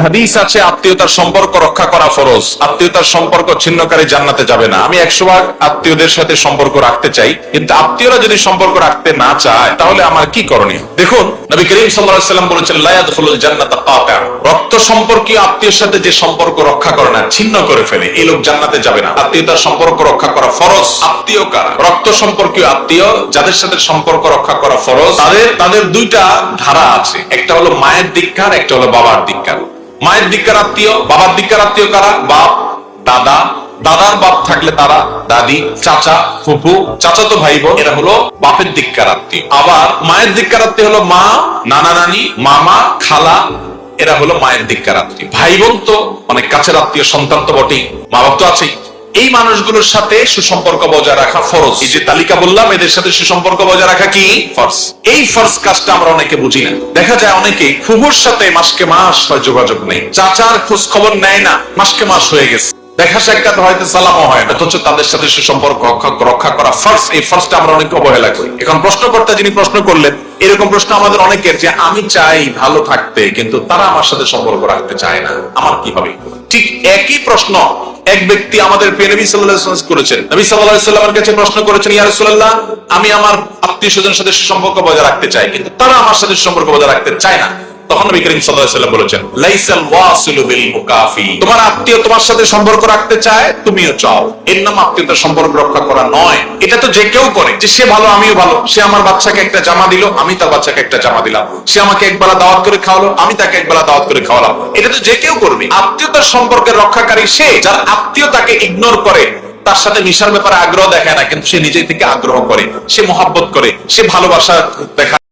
হাদিস আছে আত্মীয়তার সম্পর্ক রক্ষা করা ফরজ, আত্মীয়তার সম্পর্ক ছিন্নকারী জান্নাতে যাবে না। আমি 100 ভাগ আত্মীয়দের সাথে সম্পর্ক রাখতে চাই, কিন্তু আত্মীয়রা যদি সম্পর্ক রাখতে না চায় তাহলে আমার কি করণীয়? দেখুন, নবী করিম সাল্লাল্লাহু আলাইহি ওয়াসাল্লাম বলেছেন লা ইয়াদখুলুল জান্নাতা কাতা, রক্ত সম্পর্কীয় আত্মীয়ের সাথে যে সম্পর্ক রক্ষা করে না, ছিন্ন করে ফেলে, এই লোক জান্নাতে যাবে না। আত্মীয়তার সম্পর্ক রক্ষা করা ফরজ। আত্মীয় কারা? রক্ত সম্পর্কীয় আত্মীয় যাদের সাথে সম্পর্ক রক্ষা করা ফরজ, তাদের দুইটা ধারা আছে, একটা হলো মায়ের দিককার, একটা হলো বাবার দিককার। মায়ের দিককার আত্মীয়, বাবার দিককার আত্মীয় কারা? বাপ, দাদা, দাদার বাপ থাকলে তারা, দাদি, চাচা, ফুফু, চাচাতো ভাই বোন, এরা হলো বাপের দিককার আত্মীয়। আবার মায়ের দিককার আত্মীয় হলো মা, নানা নানি, মামা, খালা, এরা হলো মায়ের দিককার আত্মীয়। ভাই বোন তো অনেক কাছের আত্মীয়, সন্তান তো বটেই, মা বাপ তো আছেই। এই মানুষগুলোর সাথে সুসম্পর্ক বজায় রাখা ফরজ। এই যে তালিকা বললাম, এদের সাথে সুসম্পর্ক বজায় রাখা কি ফরজ। এই ফরজ কাজটা আমরা অনেকে বুঝি না। দেখা যায় অনেকে ফুফুর সাথে মাসকে মাস হয় যোগাযোগ নেই, চাচার খোঁজ খবর নেয় না, মাসকে মাস হয়ে গেছে, দেখা সাক্ষাৎ হয়তো সালামও হয় না, অথচ তাদের সাথে সুসম্পর্ক রক্ষা করা ফরজ। এই ফরজটা আমরা অনেকে অবহেলা করি। এখন প্রশ্নকর্তা যিনি প্রশ্ন করলেন, এরকম প্রশ্ন আমাদের অনেকের, যে আমি চাই ভালো থাকতে কিন্তু তারা আমার সাথে সম্পর্ক রাখতে চায় না, আমার কি হবে? ঠিক একই প্রশ্ন এক ব্যক্তি আমাদের প্রিয় নবী সাল্লাল্লাহু আলাইহি ওয়াসাল্লাম করেছেন। নবী সাল্লাল্লাহু আলাইহি ওয়াসাল্লামের কাছে প্রশ্ন করেছেন, ইয়া রাসূলুল্লাহ, আমি আমার আত্মীয়স্বজনের সাথে সুসম্পর্ক বজায় রাখতে চাই কিন্তু তারা আমার সাথে সুসম্পর্ক বজায় রাখতে চায় না। তখন নবী করিম সাল্লাল্লাহু আলাইহি ওয়াসাল্লাম বলেছেন, লাইসাল ওয়াসিলু বিল মুকাফি, তোমার আত্মীয় তোমার সাথে সম্পর্ক রাখতে চায়, তুমিও চাও, এর নাম আত্মীয়তার সম্পর্ক রক্ষা করা নয়। এটা তো যে কেউ করে, যে সে ভালো আমিও ভালো, সে আমার বাচ্চাকে একটা জামা দিল, আমি তার বাচ্চাকে একটা জামা দিলাম, সে আমাকে একবেলা দাওয়াত করে খাওয়ালো, আমি তাকে একবেলা দাওয়াত করে খাওয়ালাম, এটা তো যে কেউ করবে। আত্মীয়তার সম্পর্কের রক্ষাকারী সে যার আত্মীয় তাকে ইগনোর করে, তার সাথে মিশার ব্যাপারে আগ্রহ দেখায় না, কিন্তু সে নিজে থেকে আগ্রহ করে, সে মহব্বত করে, সে ভালোবাসা দেখায়।